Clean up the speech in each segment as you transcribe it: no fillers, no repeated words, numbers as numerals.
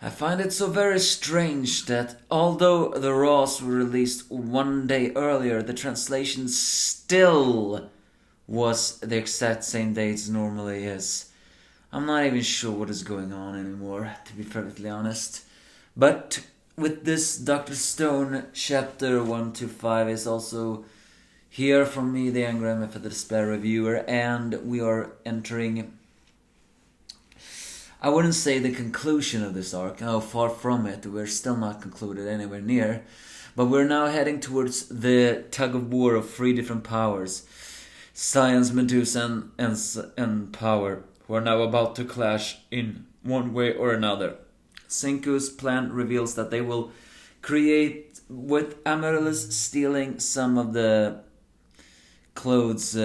I find it so very strange that although the Raws were released one day earlier, the translation still was the exact same day it normally is. I'm not even sure what is going on anymore, to be perfectly honest. But with this, Dr. Stone chapter 125 is also here from me, the Angry MF the Despair Reviewer, and we are entering, I wouldn't say the conclusion of this arc, oh, far from it, we're still not concluded anywhere near, but we're now heading towards the tug of war of three different powers, Science, Medusa, and Power, who are now about to clash in one way or another. Senku's plan reveals that they will create, with Amaryllis stealing some of the clothes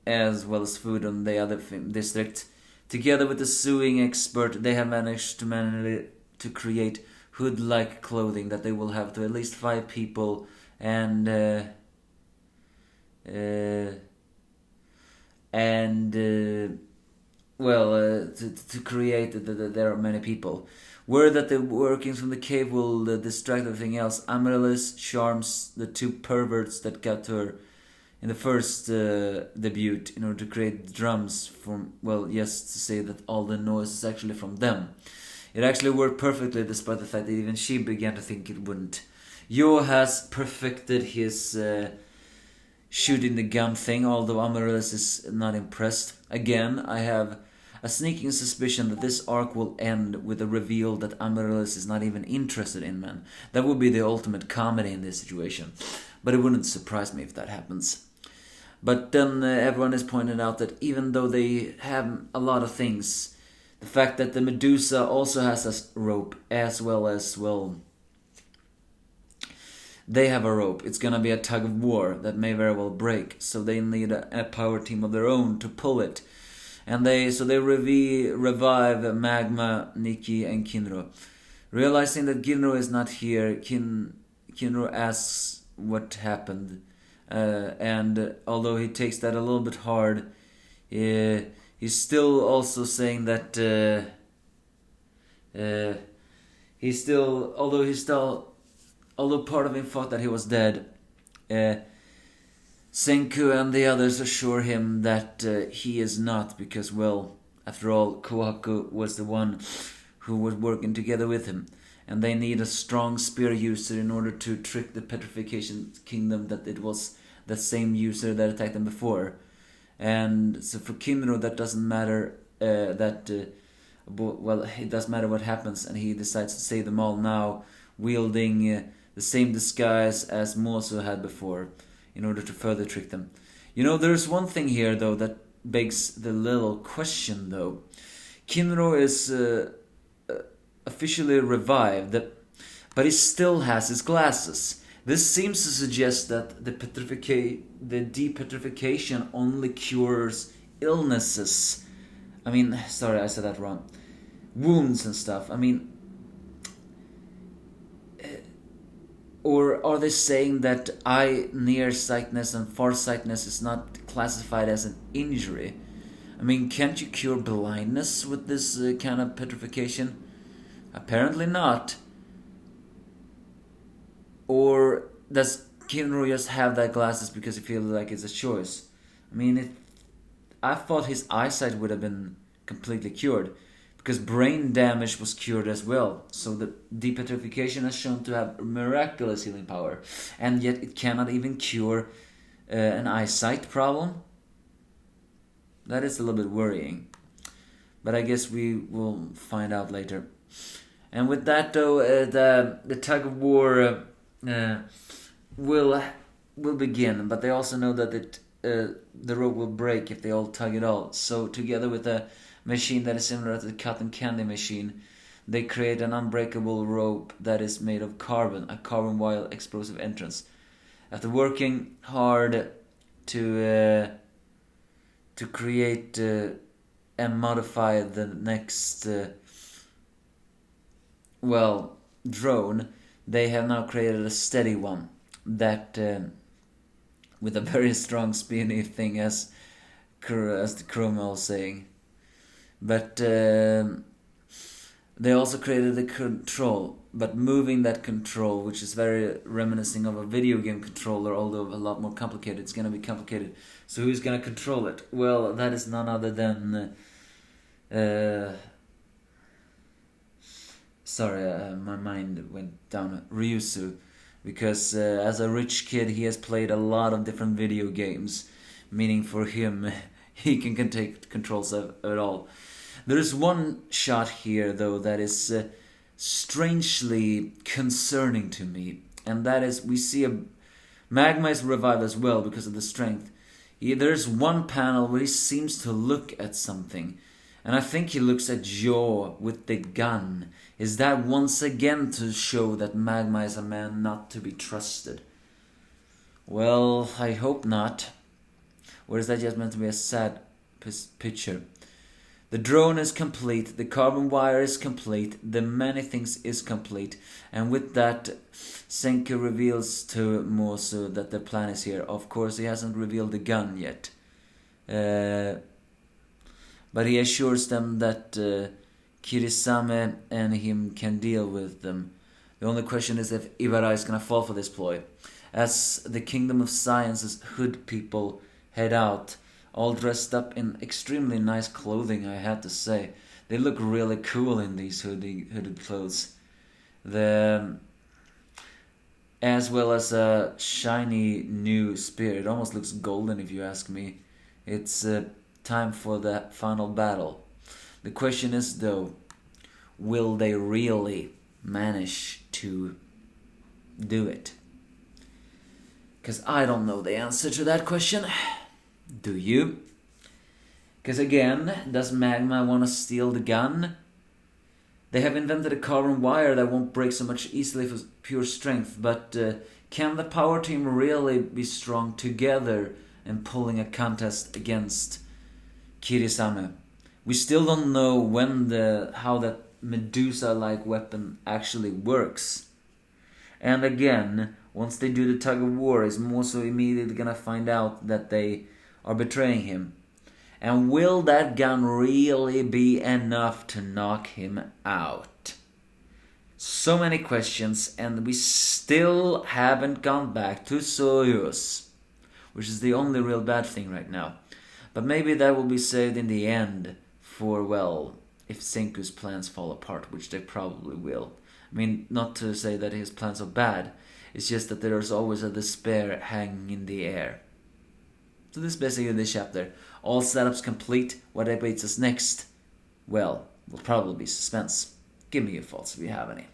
as well as food on the other district. Together with the sewing expert, they have managed to create hood-like clothing that they will have to at least 5 people, and to create there are many people. Word that the workings from the cave will distract everything else. Amaryllis charms the 2 perverts that got to her in the first debut in order to create drums from, well, yes, to say that all the noise is actually from them. It actually worked perfectly despite the fact that even she began to think it wouldn't. Yo has perfected his shooting the gun thing, although Amaryllis is not impressed. Again, I have a sneaking suspicion that this arc will end with a reveal that Amaryllis is not even interested in men. That would be the ultimate comedy in this situation. But it wouldn't surprise me if that happens. But then everyone is pointing out that even though they have a lot of things, the fact that the Medusa also has a rope, as well as, well, they have a rope. It's gonna be a tug of war that may very well break, so they need a power team of their own to pull it. And they revive Magma, Nikki, and Kinro. Realizing that Kinro is not here, Kinro asks what happened, and although he takes that a little bit hard, he's still also saying that although part of him thought that he was dead, Senku and the others assure him that he is not, because, well, after all, Kohaku was the one who was working together with him, and they need a strong spear user in order to trick the Petrification Kingdom that it was the same user that attacked them before. And so for Kinro, that doesn't matter, it does matter what happens, and he decides to save them all now, wielding the same disguise as Moso had before, in order to further trick them. You know, there's one thing here, though, that begs the little question, though. Kinro is officially revived, but he still has his glasses. This seems to suggest that the depetrification only cures illnesses. I mean, sorry, I said that wrong. Wounds and stuff. I mean, or are they saying that eye nearsightedness and farsightedness is not classified as an injury? I mean, can't you cure blindness with this kind of petrification? Apparently not. Or does Kinro just have that glasses because he feels like it's a choice? I mean, I thought his eyesight would have been completely cured, because brain damage was cured as well. So the depetrification has shown to have miraculous healing power, and yet it cannot even cure an eyesight problem. That is a little bit worrying, but I guess we will find out later. And with that, though, the tug of war will begin. But they also know that the rope will break if they all tug it all. So together with a machine that is similar to the cotton candy machine, they create an unbreakable rope that is made of carbon, a carbon wire explosive entrance. After working hard to create and modify the next drone, they have now created a steady one that with a very strong spinny thing, as the Chrome was saying. But They also created the control, but moving that control, which is very reminiscent of a video game controller, although a lot more complicated. It's gonna be complicated. So who's gonna control it? Well, that is none other than my mind went down Ryusu, because as a rich kid he has played a lot of different video games, meaning for him he can take controls of it all. There is one shot here though that is strangely concerning to me, and that is we see a Magma is revived as well because of the strength. There's one panel where he seems to look at something, and I think he looks at Joe with the gun. Is that once again to show that Magma is a man not to be trusted? Well, I hope not. Or is that just meant to be a sad picture? The drone is complete, the carbon wire is complete, the many things is complete, and with that Senku reveals to Mosu that the plan is here. Of course he hasn't revealed the gun yet, but he assures them that Kirisame and him can deal with them. The only question is if Ibara is gonna fall for this ploy. As the Kingdom of Science's hood people head out, all dressed up in extremely nice clothing, I had to say. They look really cool in these hooded clothes. As well as a shiny new spear. It almost looks golden if you ask me. It's time for the final battle. The question is though, will they really manage to do it? Because I don't know the answer to that question. Do you? Because again, does Magma want to steal the gun? They have invented a carbon wire that won't break so much easily for pure strength, but can the power team really be strong together in pulling a contest against Kirisame? We still don't know how that Medusa-like weapon actually works. And again, once they do the tug of war, is Moso immediately gonna find out that they are betraying him? And will that gun really be enough to knock him out? So many questions, and we still haven't gone back to Soyuz, which is the only real bad thing right now. But maybe that will be saved in the end for, well, if Senku's plans fall apart, which they probably will. I mean, not to say that his plans are bad, it's just that there's always a despair hanging in the air. So this is basically this chapter. All setups complete. What awaits us next? Well, will probably be suspense. Give me your thoughts if you have any.